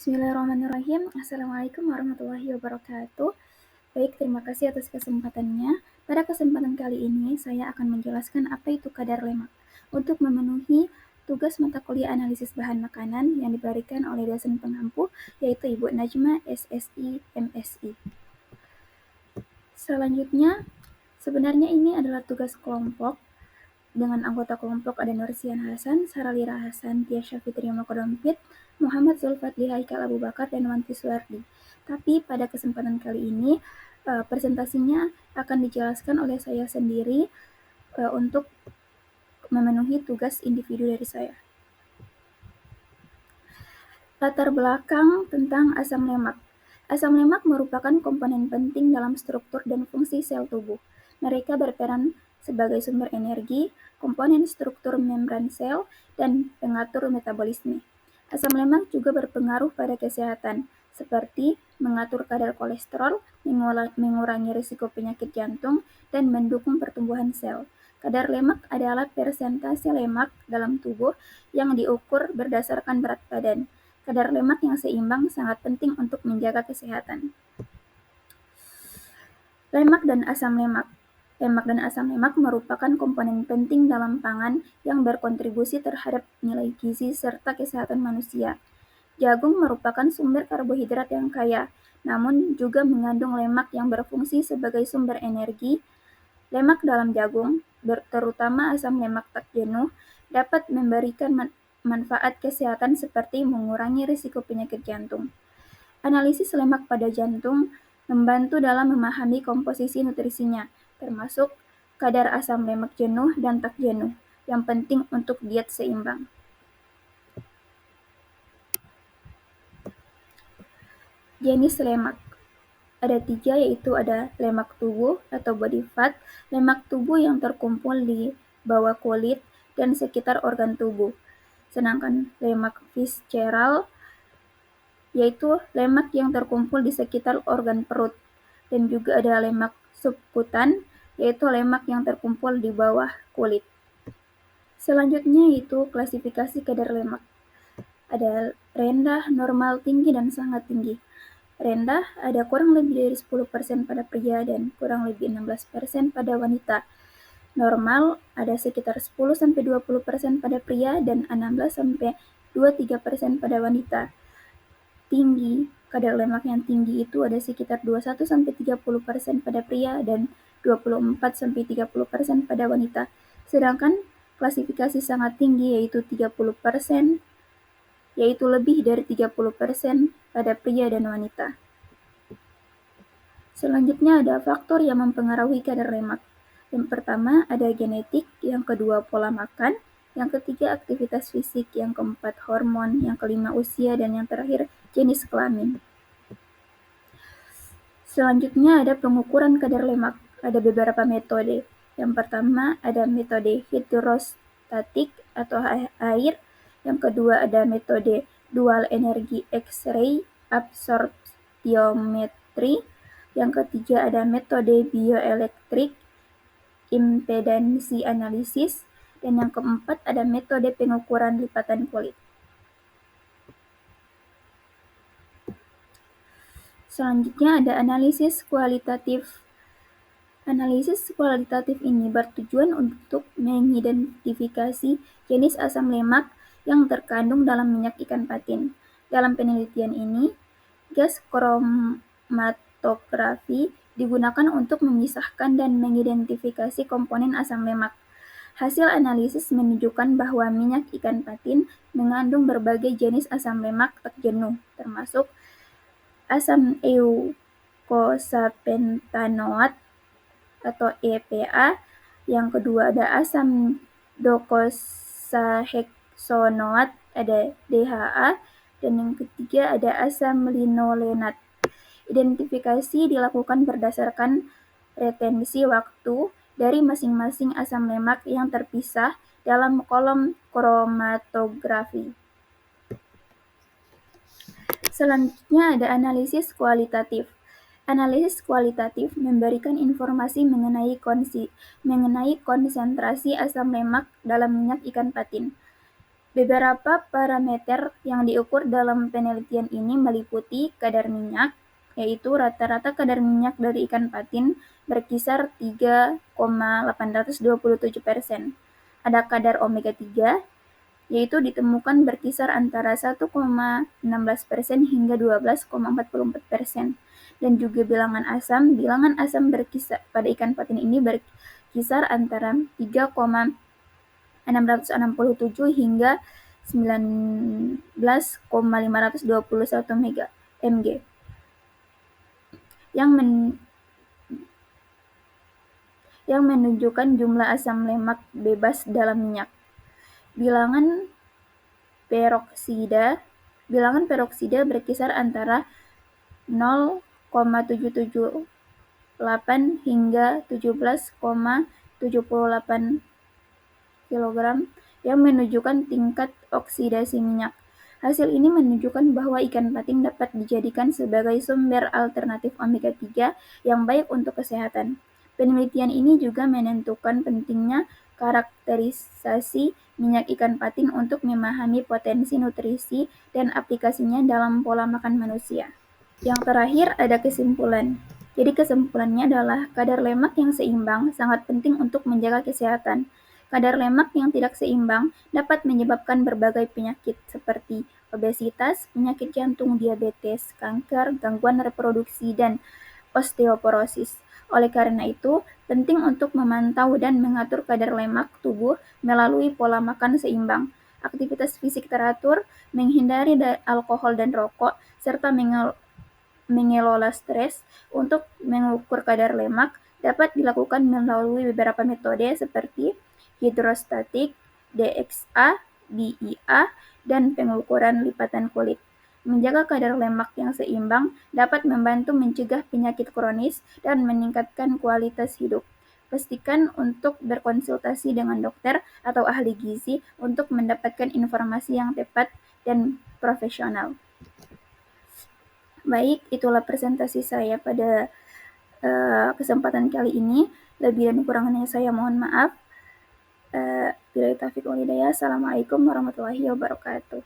Bismillahirrahmanirrahim. Assalamualaikum warahmatullahi wabarakatuh. Baik, terima kasih atas kesempatannya. Pada kesempatan kali ini, saya akan menjelaskan apa itu kadar lemak untuk memenuhi tugas mata kuliah analisis bahan makanan yang diberikan oleh dosen pengampu, yaitu Ibu Najma, SSI, MSI. Selanjutnya, sebenarnya ini adalah tugas kelompok dengan anggota kelompok ada Nursian Hasan, Saralira Hasan, Tiasha Fitri Mokodompit, Muhammad Zulfadli Haikal Abu Bakar, dan Wanti Suwardi. Tapi pada kesempatan kali ini, presentasinya akan dijelaskan oleh saya sendiri untuk memenuhi tugas individu dari saya. Latar belakang tentang asam lemak. Asam lemak merupakan komponen penting dalam struktur dan fungsi sel tubuh. Mereka berperan sebagai sumber energi, komponen struktur membran sel, dan pengatur metabolisme. Asam lemak juga berpengaruh pada kesehatan, seperti mengatur kadar kolesterol, mengurangi risiko penyakit jantung, dan mendukung pertumbuhan sel. Kadar lemak adalah persentase lemak dalam tubuh yang diukur berdasarkan berat badan. Kadar lemak yang seimbang sangat penting untuk menjaga kesehatan. Lemak dan asam lemak. Lemak dan asam lemak merupakan komponen penting dalam pangan yang berkontribusi terhadap nilai gizi serta kesehatan manusia. Jagung merupakan sumber karbohidrat yang kaya, namun juga mengandung lemak yang berfungsi sebagai sumber energi. Lemak dalam jagung, terutama asam lemak tak jenuh, dapat memberikan manfaat kesehatan seperti mengurangi risiko penyakit jantung. Analisis lemak pada jantung membantu dalam memahami komposisi nutrisinya, termasuk kadar asam lemak jenuh dan tak jenuh, yang penting untuk diet seimbang. Jenis lemak. Ada 3, yaitu ada lemak tubuh atau body fat, lemak tubuh yang terkumpul di bawah kulit dan sekitar organ tubuh. Sedangkan lemak visceral yaitu lemak yang terkumpul di sekitar organ perut. Dan juga ada lemak subkutan, yaitu lemak yang terkumpul di bawah kulit. Selanjutnya yaitu klasifikasi kadar lemak. Ada rendah, normal, tinggi, dan sangat tinggi. Rendah ada kurang lebih dari 10% pada pria dan kurang lebih 16% pada wanita. Normal ada sekitar 10-20% pada pria dan 16-23% pada wanita. Tinggi, kadar lemak yang tinggi itu ada sekitar 21-30% pada pria dan 24-30% pada wanita. Sedangkan klasifikasi sangat tinggi yaitu 30%, yaitu lebih dari 30% pada pria dan wanita. Selanjutnya ada faktor yang mempengaruhi kadar lemak. Yang pertama ada genetik, yang kedua pola makan, yang ketiga aktivitas fisik, yang keempat hormon, yang kelima usia, dan yang terakhir jenis kelamin. Selanjutnya ada pengukuran kadar lemak. Ada beberapa metode. Yang pertama ada metode hidrostatik atau air. Yang kedua ada metode dual energi X-ray absorptiometry. Yang ketiga ada metode bioelektrik impedansi analisis. Dan yang keempat ada metode pengukuran lipatan kulit. Selanjutnya ada analisis kualitatif. Analisis kualitatif ini bertujuan untuk mengidentifikasi jenis asam lemak yang terkandung dalam minyak ikan patin. Dalam penelitian ini, gas kromatografi digunakan untuk memisahkan dan mengidentifikasi komponen asam lemak. Hasil analisis menunjukkan bahwa minyak ikan patin mengandung berbagai jenis asam lemak tak jenuh, termasuk asam eukosapentanoat atau EPA, yang kedua ada asam docosahexaenoat, ada DHA, dan yang ketiga ada asam linolenat. Identifikasi dilakukan berdasarkan retensi waktu dari masing-masing asam lemak yang terpisah dalam kolom kromatografi. Selanjutnya ada analisis kualitatif. Analisis kualitatif memberikan informasi mengenai konsentrasi asam lemak dalam minyak ikan patin. Beberapa parameter yang diukur dalam penelitian ini meliputi kadar minyak, yaitu rata-rata kadar minyak dari ikan patin berkisar 3,827%. Ada kadar omega 3, yaitu ditemukan berkisar antara 1,16% hingga 12,44%. Dan juga bilangan asam berkisar pada ikan patin ini berkisar antara 3,667 hingga 19,521 mg yang menunjukkan jumlah asam lemak bebas dalam minyak. Bilangan peroksida berkisar antara 0,778 hingga 17,78 kg yang menunjukkan tingkat oksidasi minyak. Hasil ini menunjukkan bahwa ikan patin dapat dijadikan sebagai sumber alternatif omega 3 yang baik untuk kesehatan. Penelitian ini juga menentukan pentingnya karakterisasi minyak ikan patin untuk memahami potensi nutrisi dan aplikasinya dalam pola makan manusia. Yang terakhir ada kesimpulan. Jadi kesimpulannya adalah kadar lemak yang seimbang sangat penting untuk menjaga kesehatan. Kadar lemak yang tidak seimbang dapat menyebabkan berbagai penyakit seperti obesitas, penyakit jantung, diabetes, kanker, gangguan reproduksi, dan osteoporosis. Oleh karena itu, penting untuk memantau dan mengatur kadar lemak tubuh melalui pola makan seimbang, aktivitas fisik teratur, menghindari alkohol dan rokok, serta mengelola stres. Untuk mengukur kadar lemak dapat dilakukan melalui beberapa metode seperti hidrostatik, DXA, BIA, dan pengukuran lipatan kulit. Menjaga kadar lemak yang seimbang dapat membantu mencegah penyakit kronis dan meningkatkan kualitas hidup. Pastikan untuk berkonsultasi dengan dokter atau ahli gizi untuk mendapatkan informasi yang tepat dan profesional. Baik, itulah presentasi saya pada kesempatan kali ini. Lebih dan kurangnya saya mohon maaf. Billahi taufiq wal hidayah. Assalamualaikum warahmatullahi wabarakatuh.